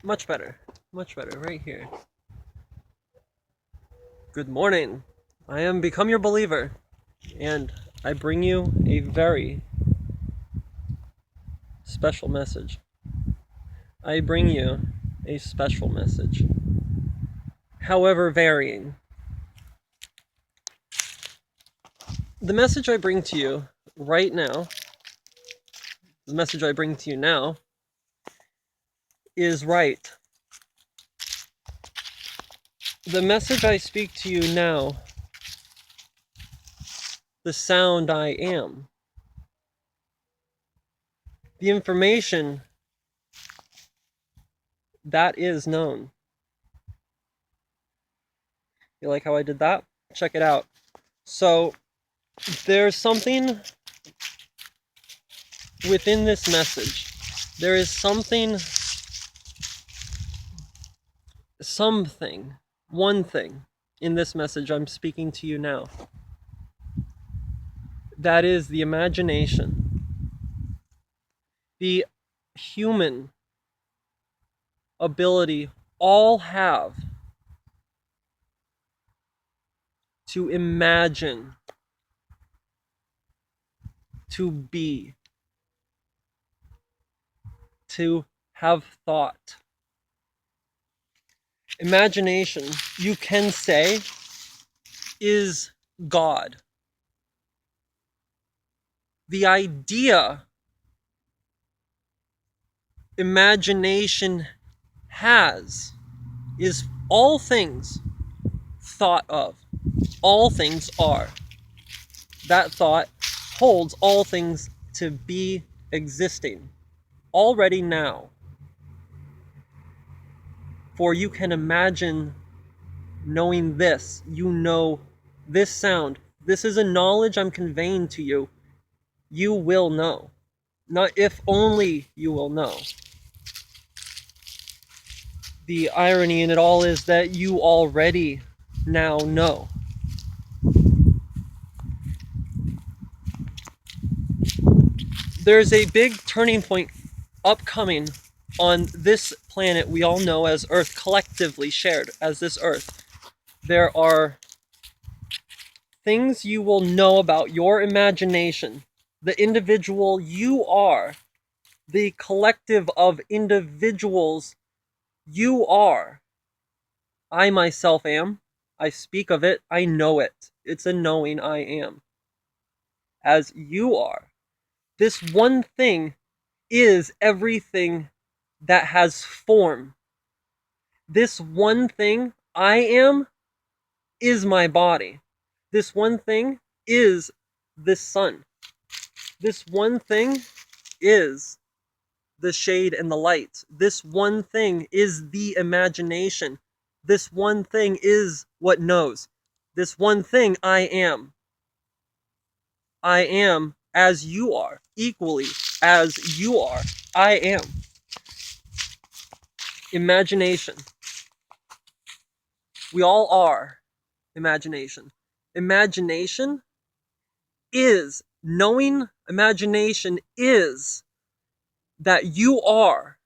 Much better. Much better. Right here. Good morning. I am Become Your Believer, and I bring you a very special message. I bring you a special message, however varying. The message I bring to you right now, the message I bring to you now, is right. The message I speak to you now, the sound I am. The information that is known. You like how I did that? Check it out. So, there's something within this message. There is something, one thing in this message I'm speaking to you now. That is the imagination. The human ability all have to imagine, to be, to have thought. Imagination, you can say, is God. The idea imagination has is all things thought of. All things are. That thought holds all things to be existing already now. For you can imagine knowing this. You know this sound. This is a knowledge I'm conveying to you. You will know. Not if only you will know. The irony in it all is that you already now know. There's a big turning point upcoming on this planet we all know as Earth, collectively shared as this Earth. There are things you will know about your imagination, the individual you are, the collective of individuals you are. I myself am. I speak of it. I know it. It's a knowing I am. As you are. This one thing is everything that has form. This one thing I am is my body. This one thing is the sun. This one thing is the shade and the light. This one thing is the imagination. This one thing is what knows. This one thing I am. I am as you are, equally as you are. I am. Imagination. We all are imagination. Imagination is, knowing imagination is that you are.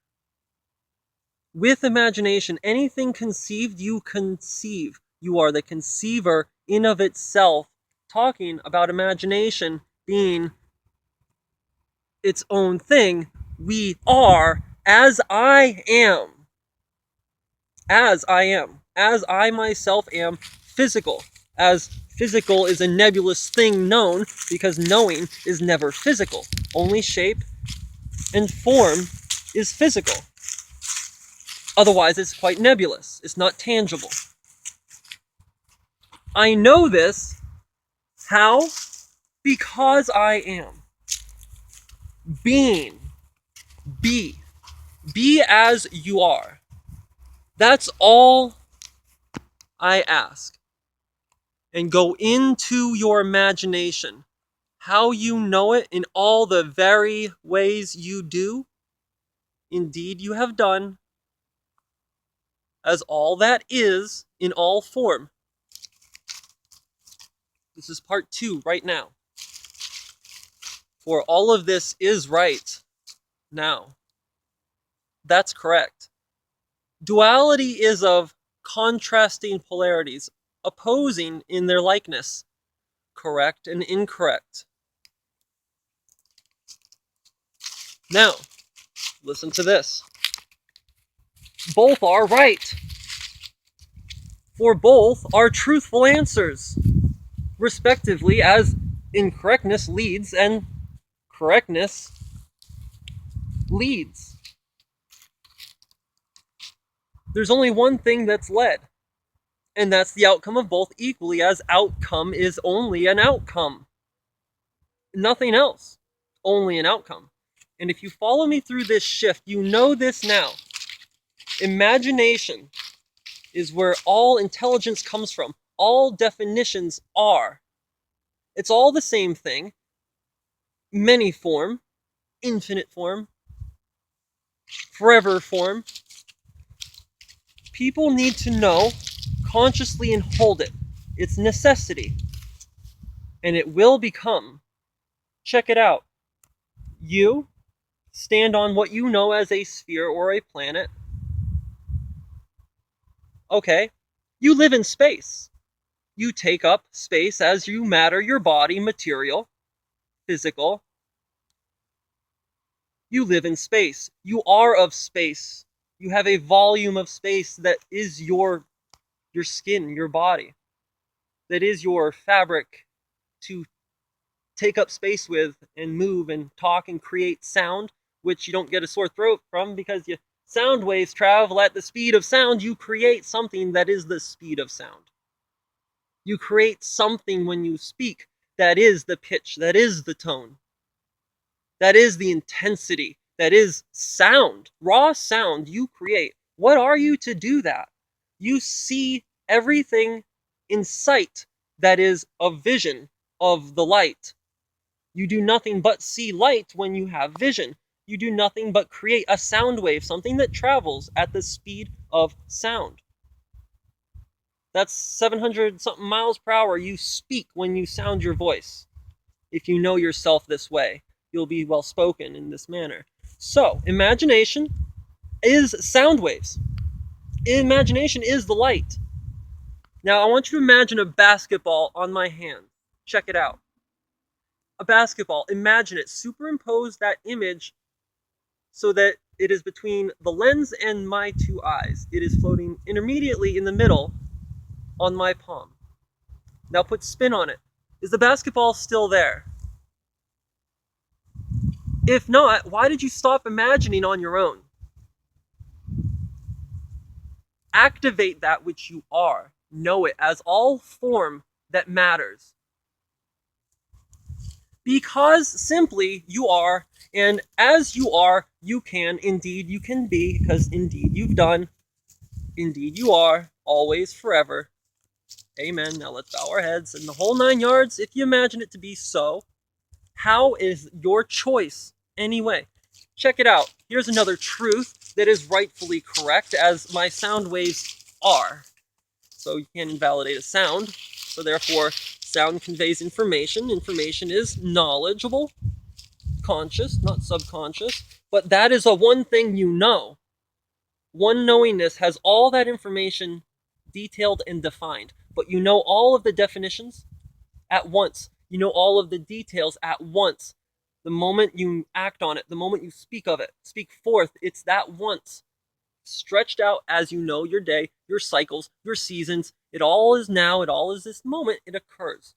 With imagination, anything conceived, you conceive. You are the conceiver in of itself, talking about imagination being its own thing. We are as I am. As I am. As I myself am physical. As physical is a nebulous thing known, because knowing is never physical. Only shape and form is physical. Otherwise, it's quite nebulous. It's not tangible. I know this. How? Because I am. Being. Be. Be as you are. That's all I ask. And go into your imagination. How you know it in all the very ways you do. Indeed, you have done. As all that is in all form. This is part 2 right now. For all of this is right now. That's correct. Duality is of contrasting polarities, opposing in their likeness, correct and incorrect. Now, listen to this. Both are right, for both are truthful answers, respectively, as incorrectness leads and correctness leads. There's only one thing that's led, and that's the outcome of both equally, as outcome is only an outcome. Nothing else. Only an outcome. And if you follow me through this shift, you know this now. Imagination is where all intelligence comes from. All definitions are. It's all the same thing. Many form, infinite form, forever form. People need to know consciously and hold it. It's necessity. And it will become. Check it out. You stand on what you know as a sphere or a planet. Okay. You live in space. You take up space as you matter, your body, material, physical. You live in space. You are of space. You have a volume of space that is your skin, your body. That is your fabric to take up space with and move and talk and create sound, which you don't get a sore throat from because sound waves travel at the speed of sound. You create something that is the speed of sound. You create something when you speak that is the pitch, that is the tone, that is the intensity, that is sound, raw sound you create. What are you to do that? You see everything in sight that is a vision of the light. You do nothing but see light when you have vision. You do nothing but create a sound wave, something that travels at the speed of sound. That's 700 something miles per hour. You speak when you sound your voice. If you know yourself this way, you'll be well spoken in this manner. So, imagination is sound waves. Imagination is the light. Now, I want you to imagine a basketball on my hand. Check it out. A basketball. Imagine it. Superimpose that image so that it is between the lens and my two eyes. It is floating intermediately in the middle on my palm. Now put spin on it. Is the basketball still there? If not, why did you stop imagining on your own? Activate that which you are. Know it as all form that matters. Because simply you are, and as you are, you can, indeed you can be, because indeed you've done, indeed you are, always, forever. Amen. Now let's bow our heads and the whole 9 yards, if you imagine it to be so. How is your choice anyway? Check it out. Here's another truth that is rightfully correct, as my sound waves are. So you can't invalidate a sound. So therefore, sound conveys information. Information is knowledgeable, conscious, not subconscious. But that is a one thing you know. One knowingness has all that information detailed and defined. But you know all of the definitions at once. You know all of the details at once. The moment you act on it, the moment you speak of it, speak forth, it's that once. Stretched out as you know your day, your cycles, your seasons. It all is now, it all is this moment, it occurs.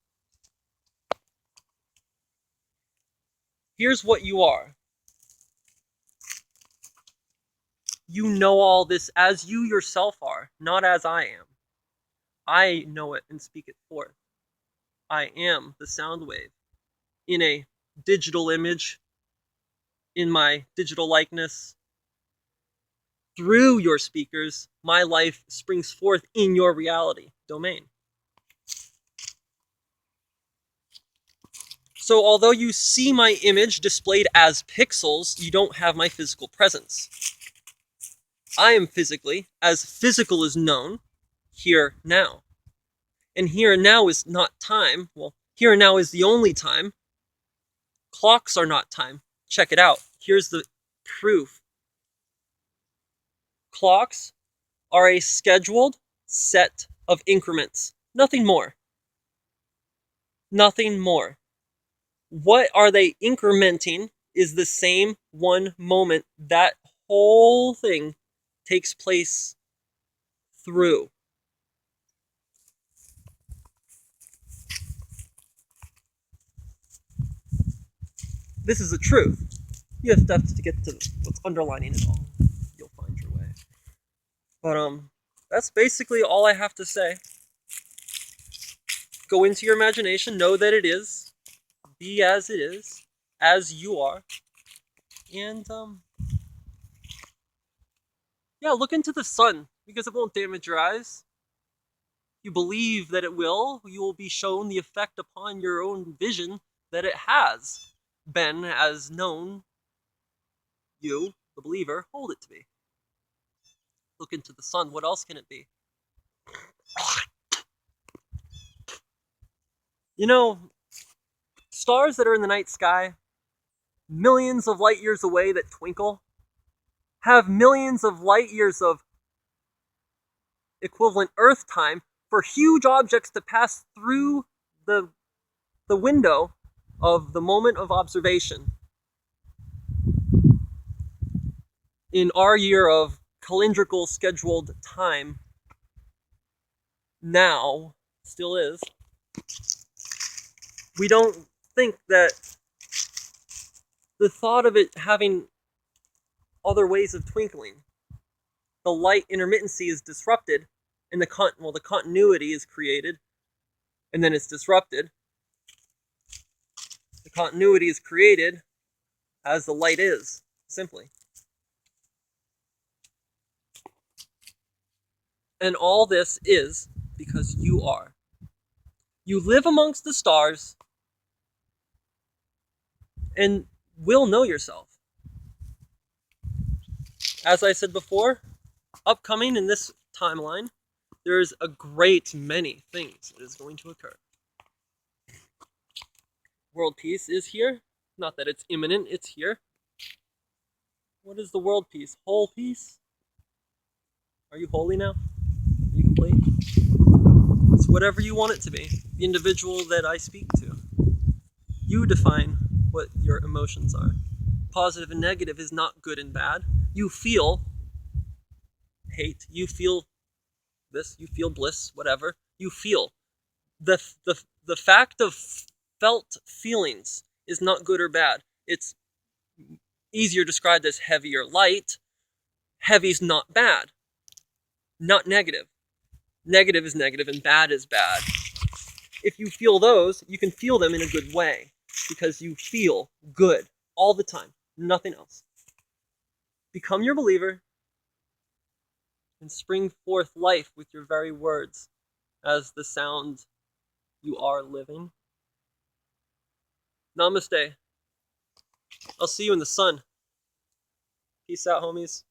Here's what you are. You know all this as you yourself are, not as I am. I know it and speak it forth. I am the sound wave in a digital image, in my digital likeness. Through your speakers, my life springs forth in your reality domain. So although you see my image displayed as pixels, you don't have my physical presence. I am physically, as physical is known, here now. And here and now is not time. Well, here and now is the only time. Clocks are not time. Check it out. Here's the proof. Clocks are a scheduled set of increments. Nothing more. Nothing more. What are they incrementing is the same one moment that whole thing takes place through. This is the truth. You have to get to what's underlining it all. You'll find your way. But that's basically all I have to say. Go into your imagination, know that it is, be as it is, as you are, and yeah, look into the sun because it won't damage your eyes. If you believe that it will, you will be shown the effect upon your own vision that it has been as known. You, the believer, hold it to be. Look into the sun. What else can it be? You know, stars that are in the night sky, millions of light years away that twinkle, have millions of light years of equivalent Earth time for huge objects to pass through the window of the moment of observation. In our year of calendrical scheduled time, now, still is, we don't think that the thought of it having other ways of twinkling, the light intermittency is disrupted, and the continuity is created, and then it's disrupted. The continuity is created as the light is, simply. And all this is because you are. You live amongst the stars and will know yourself. As I said before, upcoming in this timeline, there's a great many things that is going to occur. World peace is here. Not that it's imminent, it's here. What is the world peace? Whole peace? Are you holy now? Are you complete? It's whatever you want it to be. The individual that I speak to. You define what your emotions are. Positive and negative is not good and bad. You feel hate, you feel this, you feel bliss, whatever. You feel. The fact of felt feelings is not good or bad. It's easier described as heavy or light. Heavy's not bad, not negative. Negative is negative and bad is bad. If you feel those, you can feel them in a good way because you feel good all the time, nothing else. Become your believer and spring forth life with your very words as the sound you are living. Namaste. I'll see you in the sun. Peace out, homies.